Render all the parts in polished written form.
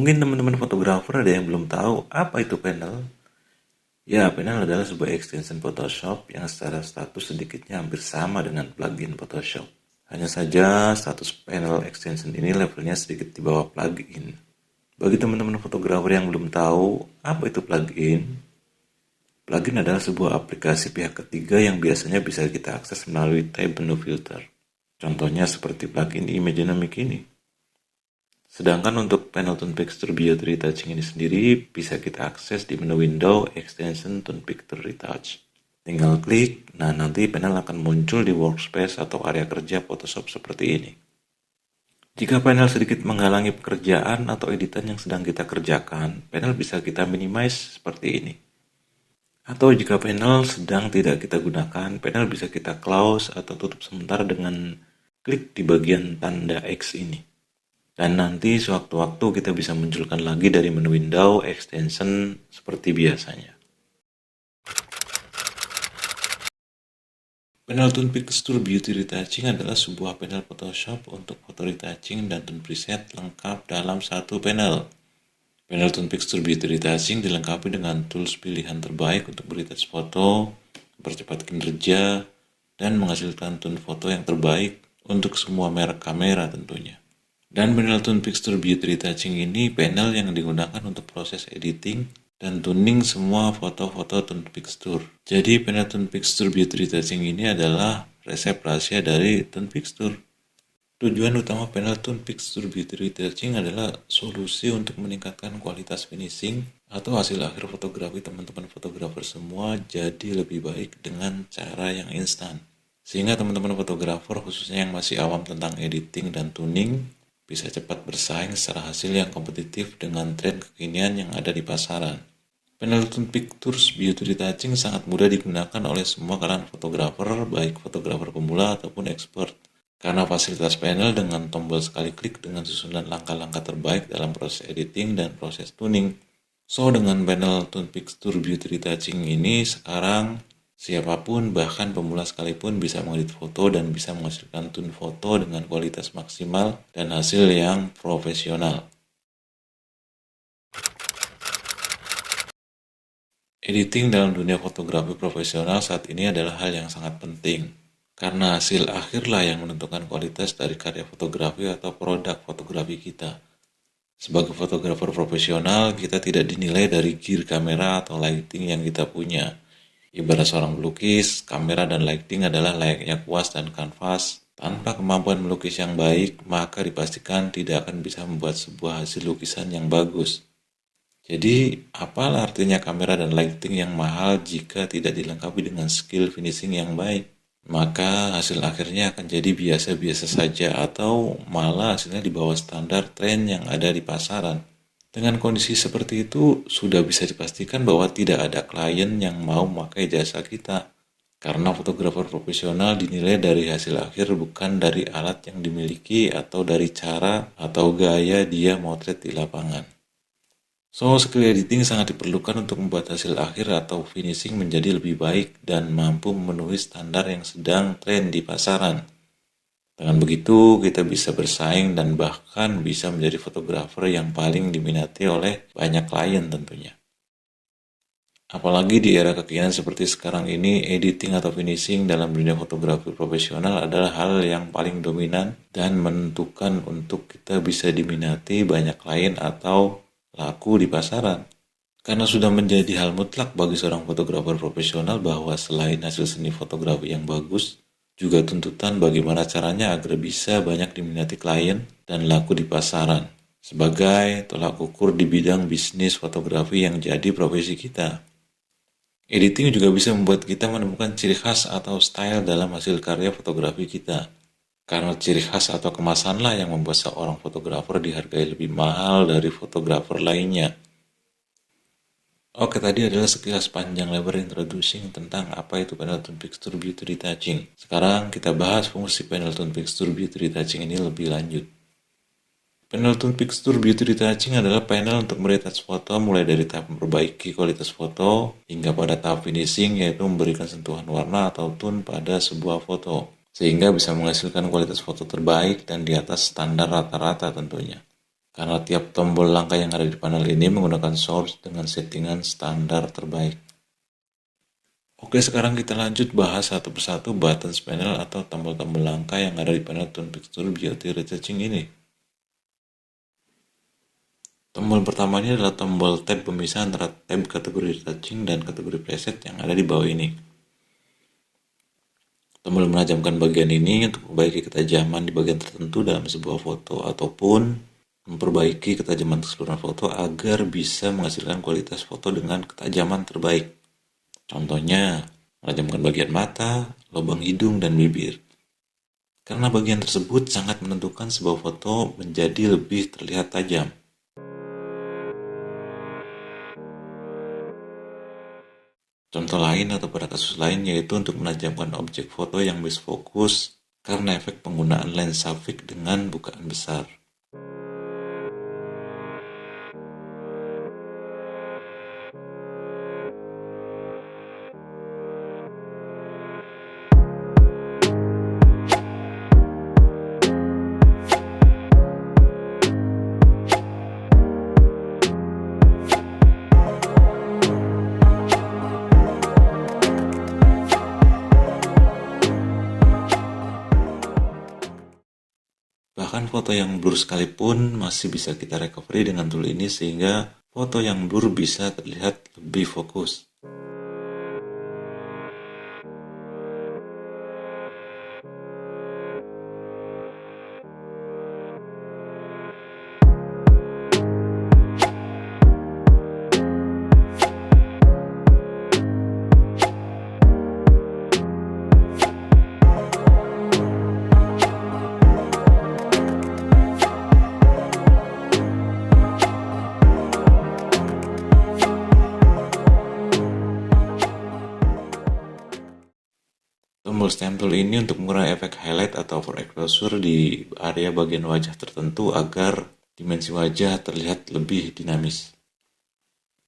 Mungkin teman-teman fotografer ada yang belum tahu apa itu panel. Ya, panel adalah sebuah extension Photoshop yang secara status sedikitnya hampir sama dengan plugin Photoshop. Hanya saja status panel extension ini levelnya sedikit di bawah plugin. Bagi teman-teman fotografer yang belum tahu apa itu plugin, plugin adalah sebuah aplikasi pihak ketiga yang biasanya bisa kita akses melalui tab menu filter. Contohnya seperti plugin Imaginomic ini. Sedangkan untuk panel Tone Picture Beauty Retouching ini sendiri bisa kita akses di menu window Extension Tone Picture Retouch. Tinggal klik, nah nanti panel akan muncul di workspace atau area kerja Photoshop seperti ini. Jika panel sedikit menghalangi pekerjaan atau editan yang sedang kita kerjakan, panel bisa kita minimize seperti ini. Atau jika panel sedang tidak kita gunakan, panel bisa kita close atau tutup sementara dengan klik di bagian tanda X ini. Dan nanti sewaktu-waktu kita bisa munculkan lagi dari menu window extension seperti biasanya. Panel Tone Picture Beauty Retouching adalah sebuah panel Photoshop untuk foto retouching dan tone preset lengkap dalam satu panel. Panel Tone Picture Beauty Retouching dilengkapi dengan tools pilihan terbaik untuk retouch foto, mempercepat kinerja, dan menghasilkan tone foto yang terbaik untuk semua merek kamera tentunya. Dan panel Tone Picture Beauty Retouching ini panel yang digunakan untuk proses editing dan tuning semua foto-foto tone picture. Jadi panel Tone Picture Beauty Retouching ini adalah resep rahasia dari tone picture. Tujuan utama panel Tone Picture Beauty Retouching adalah solusi untuk meningkatkan kualitas finishing atau hasil akhir fotografi teman-teman fotografer semua jadi lebih baik dengan cara yang instan. Sehingga teman-teman fotografer khususnya yang masih awam tentang editing dan tuning bisa cepat bersaing secara hasil yang kompetitif dengan tren kekinian yang ada di pasaran. Panel Tone Picture Beauty Retouching sangat mudah digunakan oleh semua kalangan fotografer, baik fotografer pemula ataupun expert. Karena fasilitas panel dengan tombol sekali klik dengan susunan langkah-langkah terbaik dalam proses editing dan proses tuning. So, dengan panel Tone Picture Beauty Retouching ini sekarang siapapun, bahkan pemula sekalipun bisa mengedit foto dan bisa menghasilkan tone foto dengan kualitas maksimal dan hasil yang profesional. Editing dalam dunia fotografi profesional saat ini adalah hal yang sangat penting. Karena hasil akhirlah yang menentukan kualitas dari karya fotografi atau produk fotografi kita. Sebagai fotografer profesional, kita tidak dinilai dari gear kamera atau lighting yang kita punya. Ibarat seorang pelukis, kamera dan lighting adalah layaknya kuas dan kanvas. Tanpa kemampuan melukis yang baik, maka dipastikan tidak akan bisa membuat sebuah hasil lukisan yang bagus. Jadi, apalah artinya kamera dan lighting yang mahal jika tidak dilengkapi dengan skill finishing yang baik? Maka hasil akhirnya akan jadi biasa-biasa saja atau malah hasilnya di bawah standar tren yang ada di pasaran. Dengan kondisi seperti itu, sudah bisa dipastikan bahwa tidak ada klien yang mau memakai jasa kita. Karena fotografer profesional dinilai dari hasil akhir bukan dari alat yang dimiliki atau dari cara atau gaya dia motret di lapangan. So, skill editing sangat diperlukan untuk membuat hasil akhir atau finishing menjadi lebih baik dan mampu memenuhi standar yang sedang tren di pasaran. Dengan begitu, kita bisa bersaing dan bahkan bisa menjadi fotografer yang paling diminati oleh banyak klien tentunya. Apalagi di era kekinian seperti sekarang ini, editing atau finishing dalam dunia fotografi profesional adalah hal yang paling dominan dan menentukan untuk kita bisa diminati banyak klien atau laku di pasaran. Karena sudah menjadi hal mutlak bagi seorang fotografer profesional bahwa selain hasil seni fotografi yang bagus, juga tuntutan bagaimana caranya agar bisa banyak diminati klien dan laku di pasaran. Sebagai tolak ukur di bidang bisnis fotografi yang jadi profesi kita. Editing juga bisa membuat kita menemukan ciri khas atau style dalam hasil karya fotografi kita. Karena ciri khas atau kemasanlah yang membuat seorang fotografer dihargai lebih mahal dari fotografer lainnya. Oke, tadi adalah sekilas panjang lebar introducing tentang apa itu panel Tone Picture Beauty Retouching. Sekarang kita bahas fungsi panel Tone Picture Beauty Retouching ini lebih lanjut. Panel Tone Picture Beauty Retouching adalah panel untuk meretouch foto mulai dari tahap memperbaiki kualitas foto hingga pada tahap finishing, yaitu memberikan sentuhan warna atau tone pada sebuah foto, sehingga bisa menghasilkan kualitas foto terbaik dan di atas standar rata-rata tentunya. karena tiap tombol langkah yang ada di panel ini menggunakan source dengan settingan standar terbaik. Oke, sekarang kita lanjut bahas satu persatu buttons panel atau tombol-tombol langkah yang ada di panel Tone Pixel Beauty Retouching ini. Tombol pertama ini adalah tombol tab pemisah antara tab kategori retouching dan kategori preset yang ada di bawah ini. Tombol menajamkan bagian ini untuk memperbaiki ketajaman di bagian tertentu dalam sebuah foto ataupun memperbaiki ketajaman keseluruhan foto agar bisa menghasilkan kualitas foto dengan ketajaman terbaik. Contohnya, menajamkan bagian mata, lubang hidung, dan bibir. Karena bagian tersebut sangat menentukan sebuah foto menjadi lebih terlihat tajam. Contoh lain atau pada kasus lain yaitu untuk menajamkan objek foto yang misfokus karena efek penggunaan lens Savic dengan bukaan besar. Bahkan foto yang blur sekalipun masih bisa kita recovery dengan tool ini sehingga foto yang blur bisa terlihat lebih fokus. Tombol stamp tool ini untuk mengurangi efek highlight atau overexposure di area bagian wajah tertentu agar dimensi wajah terlihat lebih dinamis.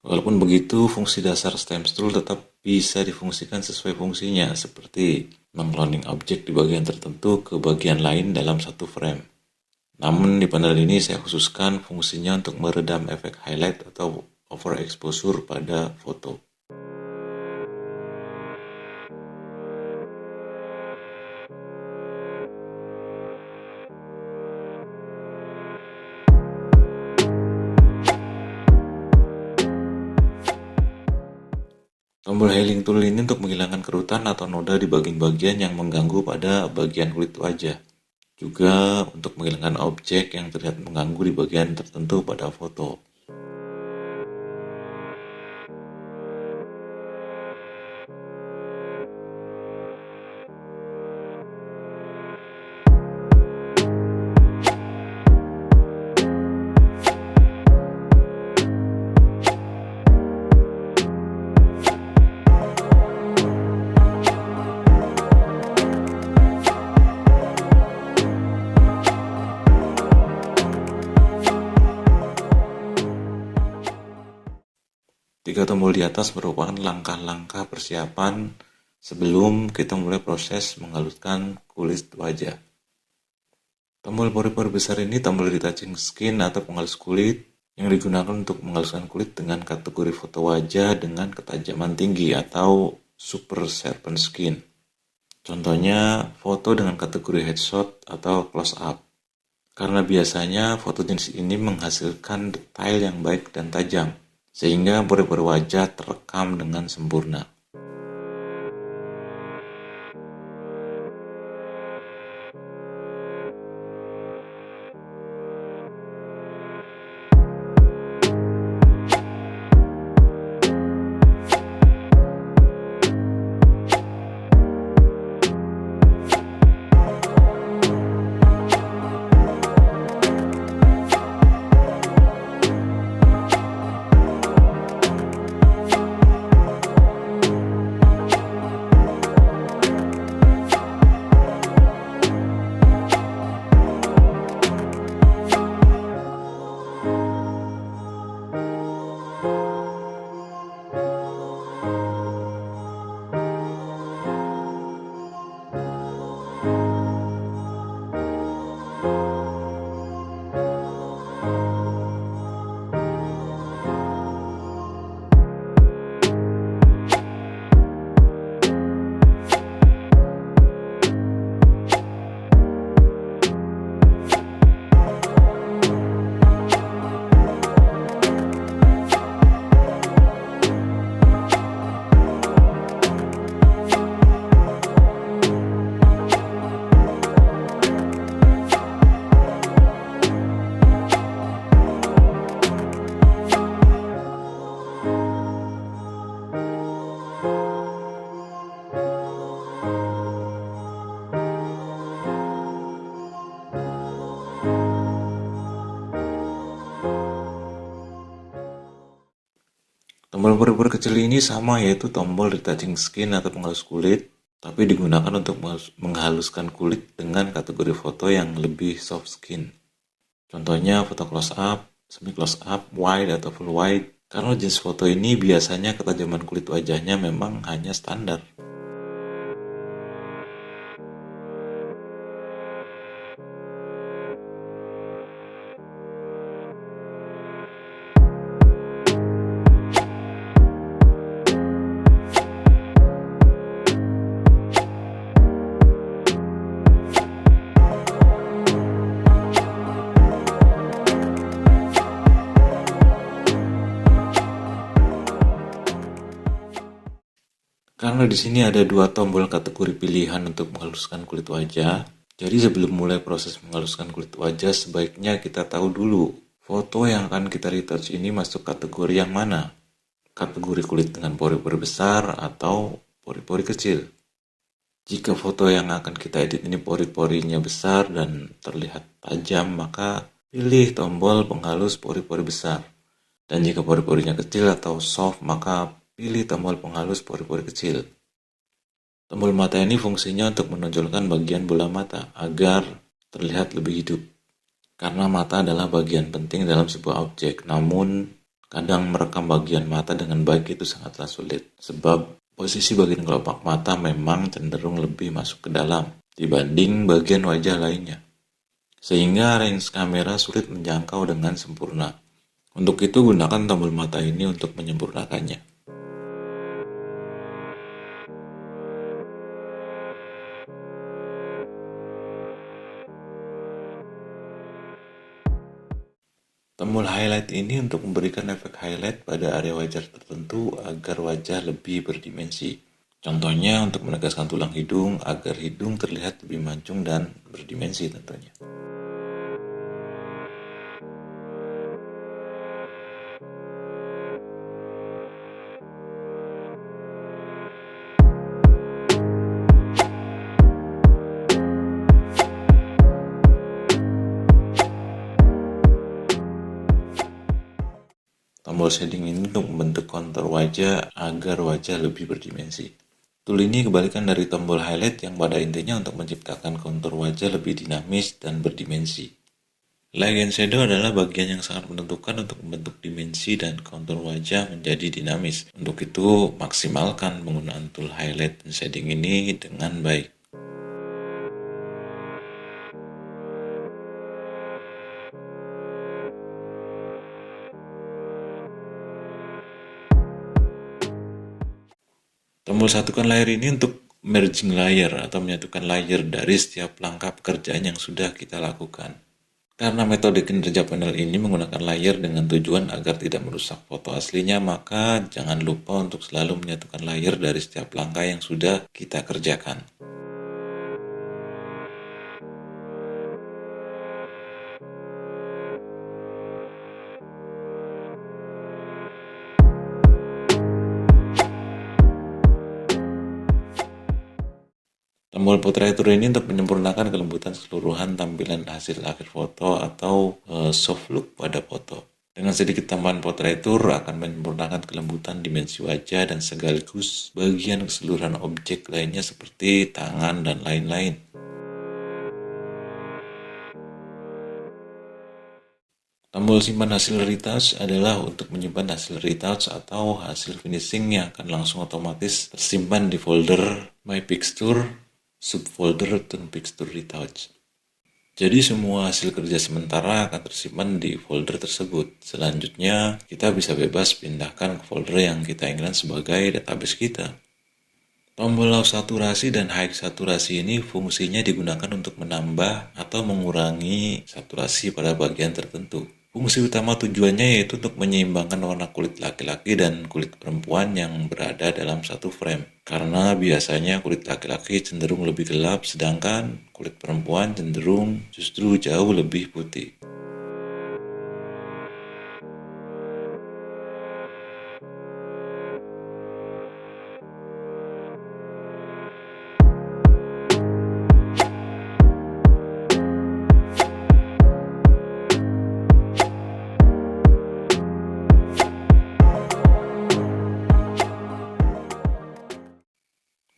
Walaupun begitu, fungsi dasar stamp tool tetap bisa difungsikan sesuai fungsinya, seperti mengcloning objek di bagian tertentu ke bagian lain dalam satu frame. Namun di panel ini saya khususkan fungsinya untuk meredam efek highlight atau overexposure pada foto. Tombol healing tool ini untuk menghilangkan kerutan atau noda di bagian-bagian yang mengganggu pada bagian kulit wajah. Juga untuk menghilangkan objek yang terlihat mengganggu di bagian tertentu pada foto. Tiga tombol di atas merupakan langkah-langkah persiapan sebelum kita mulai proses menghaluskan kulit wajah. Tombol pori-pori besar ini tombol retouching skin atau penghalus kulit yang digunakan untuk menghaluskan kulit dengan kategori foto wajah dengan ketajaman tinggi atau super sharpen skin. Contohnya foto dengan kategori headshot atau close up. Karena biasanya foto jenis ini menghasilkan detail yang baik dan tajam, sehingga pori-pori wajah terekam dengan sempurna. pori-pori kecil ini sama, yaitu tombol retouching skin atau penghalus kulit, tapi digunakan untuk menghaluskan kulit dengan kategori foto yang lebih soft skin. Contohnya foto close up, semi close up, wide atau full wide. Karena jenis foto ini biasanya ketajaman kulit wajahnya memang hanya standar. Karena di sini ada dua tombol kategori pilihan untuk menghaluskan kulit wajah, jadi sebelum mulai proses menghaluskan kulit wajah, sebaiknya kita tahu dulu foto yang akan kita retouch ini masuk kategori yang mana. Kategori kulit dengan pori-pori besar atau pori-pori kecil. Jika foto yang akan kita edit ini pori-porinya besar dan terlihat tajam, maka pilih tombol penghalus pori-pori besar. Dan jika pori-porinya kecil atau soft, maka pilih tombol penghalus pori-pori kecil. Tombol mata ini fungsinya untuk menonjolkan bagian bola mata agar terlihat lebih hidup. Karena mata adalah bagian penting dalam sebuah objek, namun kadang merekam bagian mata dengan baik itu sangatlah sulit. Sebab posisi bagian kelopak mata memang cenderung lebih masuk ke dalam dibanding bagian wajah lainnya. Sehingga range kamera sulit menjangkau dengan sempurna. Untuk itu gunakan tombol mata ini untuk menyempurnakannya. Tombol highlight ini untuk memberikan efek highlight pada area wajah tertentu agar wajah lebih berdimensi. Contohnya untuk menegaskan tulang hidung agar hidung terlihat lebih mancung dan berdimensi tentunya. Tombol shading ini untuk membentuk kontur wajah agar wajah lebih berdimensi. Tool ini kebalikan dari tombol highlight yang pada intinya untuk menciptakan kontur wajah lebih dinamis dan berdimensi. Light and shadow adalah bagian yang sangat menentukan untuk membentuk dimensi dan kontur wajah menjadi dinamis. Untuk itu, maksimalkan penggunaan tool highlight dan shading ini dengan baik. Tombol satukan layer ini untuk merging layer atau menyatukan layer dari setiap langkah pekerjaan yang sudah kita lakukan. Karena metode kinerja panel ini menggunakan layer dengan tujuan agar tidak merusak foto aslinya, maka jangan lupa untuk selalu menyatukan layer dari setiap langkah yang sudah kita kerjakan. Tombol portraiture ini untuk menyempurnakan kelembutan keseluruhan tampilan hasil akhir foto atau soft look pada foto. Dengan sedikit tambahan portraiture akan menyempurnakan kelembutan dimensi wajah dan sekaligus bagian keseluruhan objek lainnya seperti tangan dan lain-lain. Tombol simpan hasil retouch adalah untuk menyimpan hasil retouch atau hasil finishing yang akan langsung otomatis tersimpan di folder My Pixture, subfolder dan Pixture Retouch. Jadi semua hasil kerja sementara akan tersimpan di folder tersebut. Selanjutnya kita bisa bebas pindahkan ke folder yang kita inginkan sebagai database kita. Tombol low saturasi dan high saturasi ini fungsinya digunakan untuk menambah atau mengurangi saturasi pada bagian tertentu. Fungsi utama tujuannya yaitu untuk menyeimbangkan warna kulit laki-laki dan kulit perempuan yang berada dalam satu frame. Karena biasanya kulit laki-laki cenderung lebih gelap, sedangkan kulit perempuan cenderung justru jauh lebih putih.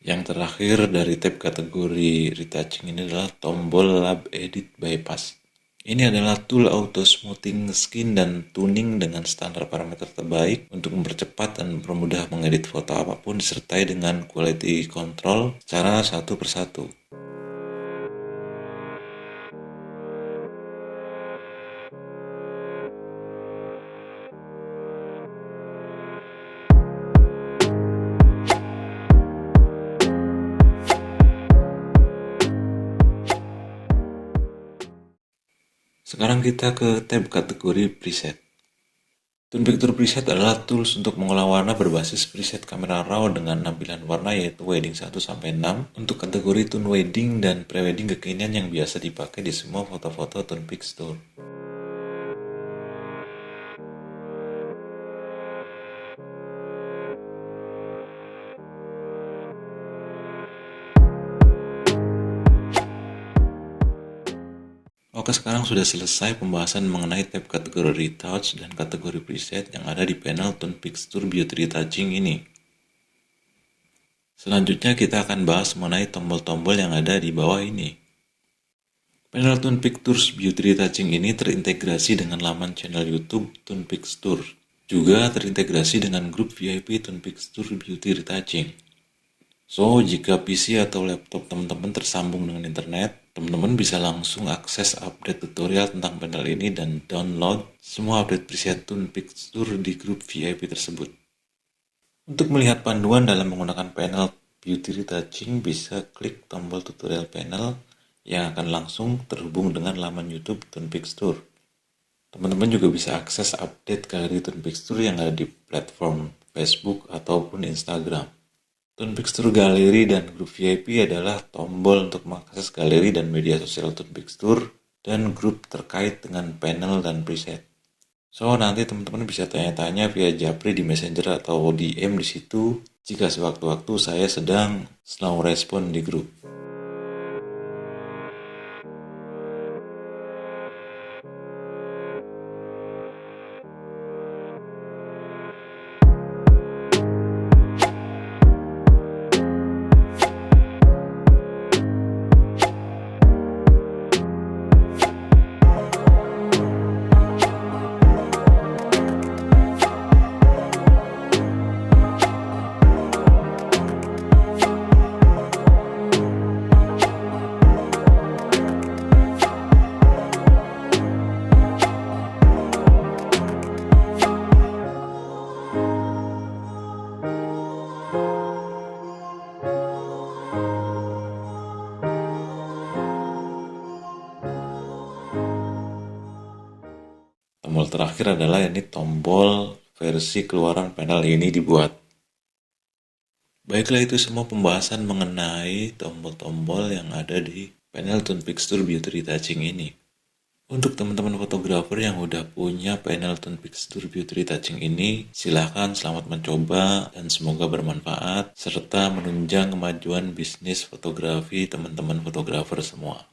Yang terakhir dari tab kategori retouching ini adalah tombol Lab Edit Bypass. Ini adalah tool auto smoothing skin dan tuning dengan standar parameter terbaik untuk mempercepat dan mempermudah mengedit foto apapun disertai dengan quality control secara satu persatu. Sekarang kita ke tab kategori preset. Tone Picture Preset adalah tools untuk mengolah warna berbasis preset kamera RAW dengan tampilan warna yaitu wedding 1-6 untuk kategori tone wedding dan pre-wedding kekinian yang biasa dipakai di semua foto-foto Tone Picture. Oke, sekarang sudah selesai pembahasan mengenai tab kategori retouch dan kategori preset yang ada di panel Tone Picture Beauty Retouching ini. Selanjutnya kita akan bahas mengenai tombol-tombol yang ada di bawah ini. Panel Tone Pictures Beauty Retouching ini terintegrasi dengan laman channel YouTube Tone Picture. Juga terintegrasi dengan grup VIP Tone Picture Beauty Retouching. So, jika PC atau laptop teman-teman tersambung dengan internet, teman-teman bisa langsung akses update tutorial tentang panel ini dan download semua update preset Tone Picture di grup VIP tersebut. Untuk melihat panduan dalam menggunakan panel Beauty Retouching, bisa klik tombol tutorial panel yang akan langsung terhubung dengan laman YouTube Tone Picture. Teman-teman juga bisa akses update galeri Tone Picture yang ada di platform Facebook ataupun Instagram. Tone Picture Galeri dan grup VIP adalah tombol untuk mengakses galeri dan media sosial Tone Picture dan grup terkait dengan panel dan preset. So, nanti teman-teman bisa tanya-tanya via Japri di Messenger atau DM di situ jika sewaktu-waktu saya sedang slow respon di grup. Tombol terakhir adalah ini tombol versi keluaran panel ini dibuat. Baiklah, itu semua pembahasan mengenai tombol-tombol yang ada di panel Tone Picture Beauty Retouching ini. Untuk teman-teman fotografer yang udah punya panel Tone Picture Beauty Retouching ini, silahkan selamat mencoba dan semoga bermanfaat serta menunjang kemajuan bisnis fotografi teman-teman fotografer semua.